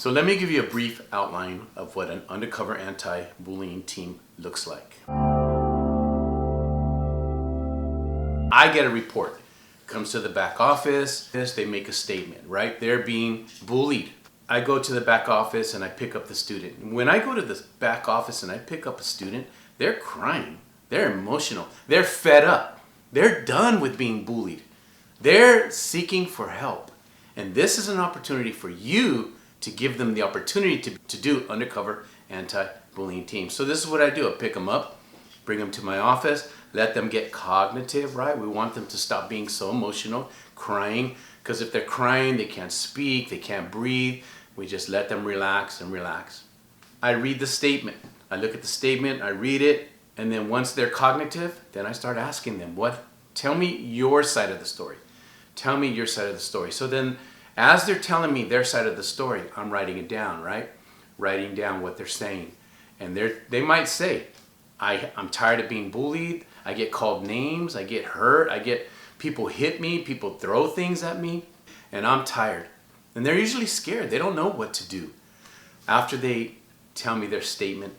So let me give you a brief outline of what an undercover anti-bullying team looks like. I get a report. Comes to the back office, they make a statement, right? They're being bullied. I go to the back office and I pick up the student. When I go to the back office and I pick up a student, they're crying, they're emotional, they're fed up, they're done with being bullied. They're seeking for help. And this is an opportunity for you to give them the opportunity to do undercover anti-bullying teams. So this is what I do. I pick them up, bring them to my office, let them get cognitive, right? We want them to stop being so emotional, crying, because if they're crying, they can't speak, they can't breathe. We just let them relax and relax. I read the statement. I look at the statement, I read it, and then once they're cognitive, then I start asking them, tell me your side of the story. Tell me your side of the story. So then as they're telling me their side of the story, I'm writing it down, right? Writing down what they're saying. And they might say, I'm tired of being bullied. I get called names. I get hurt. People hit me. People throw things at me. And I'm tired. And they're usually scared. They don't know what to do. After they tell me their statement,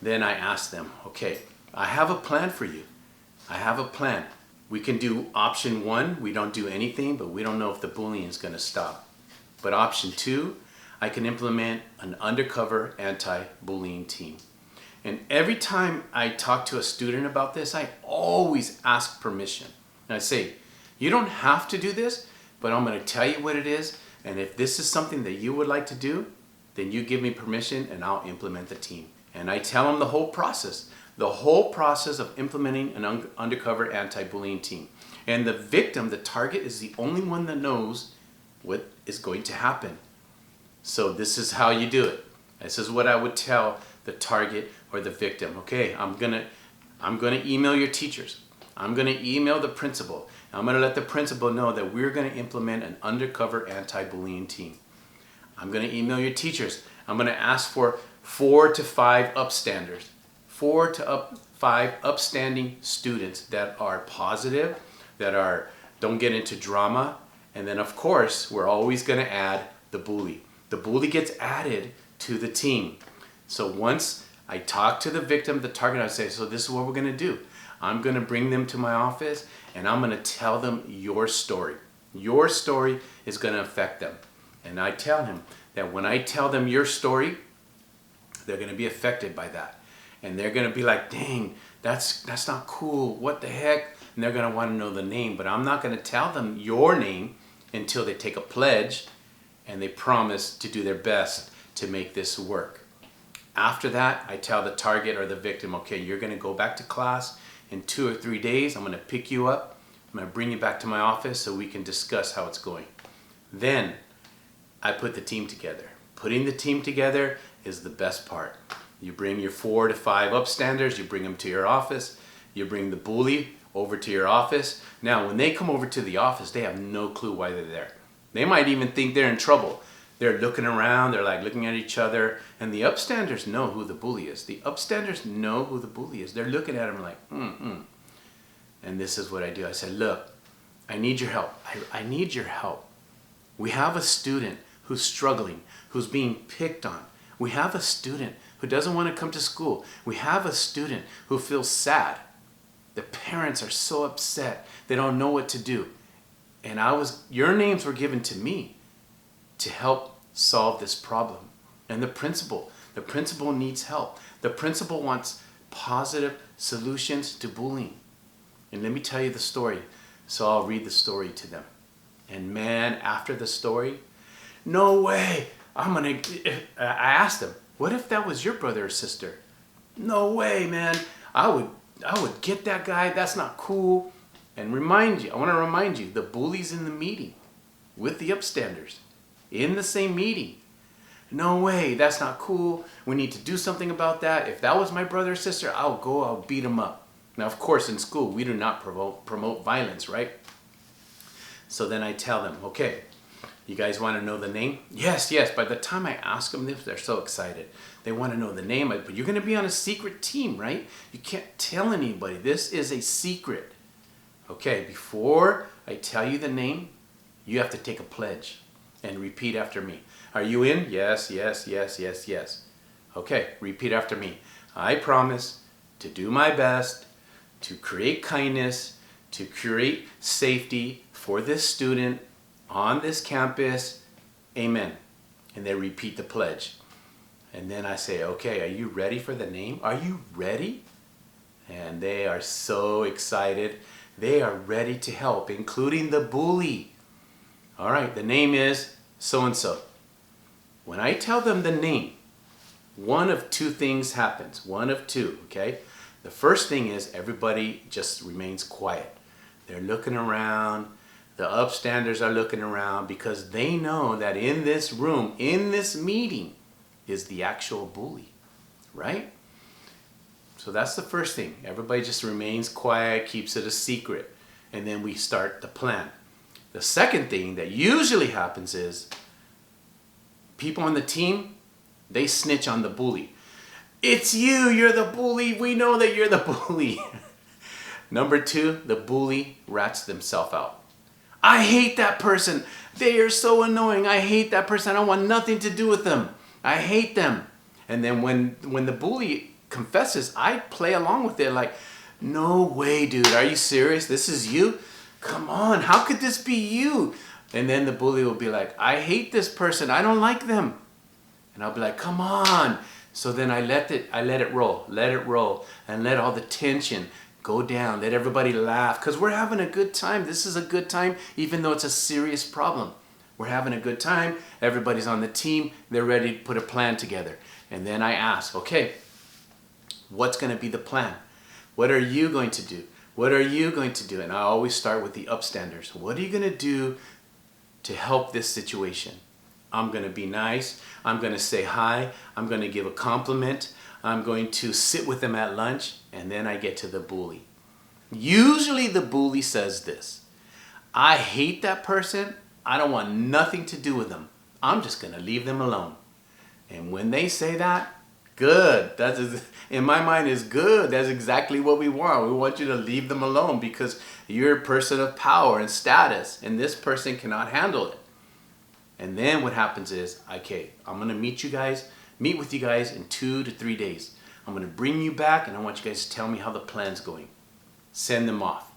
then I ask them, okay, I have a plan for you. I have a plan. We can do option 1, we don't do anything, but we don't know if the bullying is going to stop. But option 2, I can implement an undercover anti-bullying team. And every time I talk to a student about this, I always ask permission. And I say, you don't have to do this, but I'm going to tell you what it is. And if this is something that you would like to do, then you give me permission and I'll implement the team. And I tell them the whole process of implementing an undercover anti-bullying team. And the victim, the target, is the only one that knows what is going to happen. So this is how you do it. This is what I would tell the target or the victim. Okay, I'm gonna email your teachers. I'm gonna email the principal. I'm gonna let the principal know that we're gonna implement an undercover anti-bullying team. I'm gonna email your teachers. I'm gonna ask for 4 to 5 upstanders. 4 to 5 upstanding students that are positive, that don't get into drama, and then of course we're always going to add the bully. The bully gets added to the team. So once I talk to the victim, the target, I say, so this is what we're going to do. I'm going to bring them to my office and I'm going to tell them your story. Your story is going to affect them. And I tell him that when I tell them your story, they're going to be affected by that. And they're going to be like, dang, that's not cool. What the heck? And they're going to want to know the name. But I'm not going to tell them your name until they take a pledge and they promise to do their best to make this work. After that, I tell the target or the victim, okay, you're going to go back to class in 2 or 3 days. I'm going to pick you up. I'm going to bring you back to my office so we can discuss how it's going. Then I put the team together. Putting the team together is the best part. You bring your 4 to 5 upstanders, you bring them to your office, you bring the bully over to your office. Now, when they come over to the office, they have no clue why they're there. They might even think they're in trouble. They're looking around, they're like looking at each other, and the upstanders know who the bully is. The upstanders know who the bully is. They're looking at him like, And this is what I do. I said, look, I need your help. I need your help. We have a student who's struggling, who's being picked on. We have a student who doesn't want to come to school. We have a student who feels sad. The parents are so upset. They don't know what to do. And your names were given to me to help solve this problem. And the principal needs help. The principal wants positive solutions to bullying. And let me tell you the story. So I'll read the story to them. And man, after the story, no way. I asked them, what if that was your brother or sister? No way, man. I would get that guy. That's not cool. And I want to remind you, the bully's in the meeting with the upstanders in the same meeting. No way, that's not cool. We need to do something about that. If that was my brother or sister, I'll beat him up. Now, of course, in school, we do not promote violence, right? So then I tell them, okay, you guys want to know the name? Yes. By the time I ask them this, they're so excited. They want to know the name, but you're going to be on a secret team, right? You can't tell anybody. This is a secret. Okay, before I tell you the name, you have to take a pledge and repeat after me. Are you in? Yes, yes, yes, yes, yes. Okay, repeat after me. I promise to do my best to create kindness, to create safety for this student on this campus. Amen. And they repeat the pledge. And then I say, okay, are you ready for the name? Are you ready? And they are so excited. They are ready to help, including the bully. All right, the name is so-and-so. When I tell them the name, one of two things happens. One of two, okay? The first thing is everybody just remains quiet. They're looking around. The upstanders are looking around because they know that in this room, in this meeting, is the actual bully, right? So that's the first thing. Everybody just remains quiet, keeps it a secret, and then we start the plan. The second thing that usually happens is people on the team, they snitch on the bully. It's you, you're the bully. We know that you're the bully. Number two, the bully rats themselves out. I hate that person. They are so annoying. I hate that person. I don't want nothing to do with them. I hate them. And then when the bully confesses, I play along with it like, no way, dude. Are you serious? This is you? Come on. How could this be you? And then the bully will be like, I hate this person. I don't like them. And I'll be like, come on. So then I let it roll, and let all the tension go down. Let everybody laugh because we're having a good time. This is a good time, even though it's a serious problem. We're having a good time. Everybody's on the team. They're ready to put a plan together. And then I ask, okay, what's going to be the plan? What are you going to do? What are you going to do? And I always start with the upstanders. What are you going to do to help this situation? I'm going to be nice. I'm going to say hi. I'm going to give a compliment. I'm going to sit with them at lunch. And then I get to the bully. Usually the bully says this: I hate that person. I don't want nothing to do with them. I'm just going to leave them alone. And when they say that, good. That's, in my mind, is good. That's exactly what we want. We want you to leave them alone because you're a person of power and status, and this person cannot handle it. And then what happens is, okay, I'm going to meet with you guys in 2 to 3 days. I'm going to bring you back, and I want you guys to tell me how the plan's going. Send them off.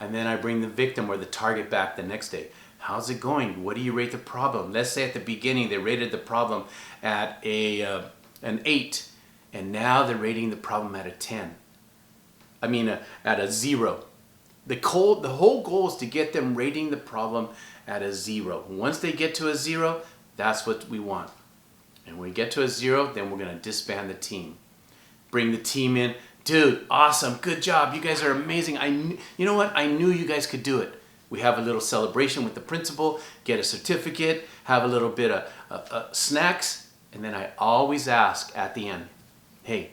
And then I bring the victim or the target back the next day. How's it going? What do you rate the problem? Let's say at the beginning they rated the problem at an 8, and now they're rating the problem at a 10. At a 0. The whole goal is to get them rating the problem at a 0. Once they get to a 0, that's what we want. And when we get to a 0, then we're going to disband the team. Bring the team in. Dude, awesome, good job. You guys are amazing. You know what? I knew you guys could do it. We have a little celebration with the principal, get a certificate, have a little bit of snacks, and then I always ask at the end, hey,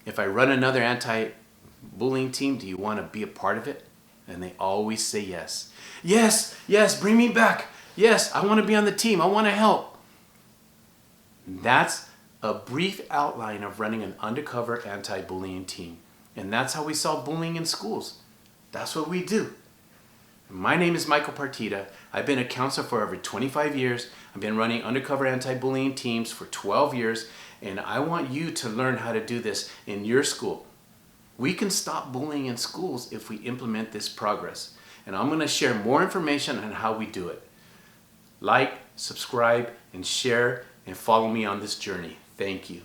if I run another anti-bullying team, do you want to be a part of it? And they always say yes. Yes, bring me back. Yes, I want to be on the team. I want to help. That's a brief outline of running an undercover anti-bullying team. And that's how we solve bullying in schools. That's what we do. My name is Michael Partita. I've been a counselor for over 25 years. I've been running undercover anti-bullying teams for 12 years. And I want you to learn how to do this in your school. We can stop bullying in schools if we implement this progress. And I'm going to share more information on how we do it. Like, subscribe, and share, and follow me on this journey. Thank you.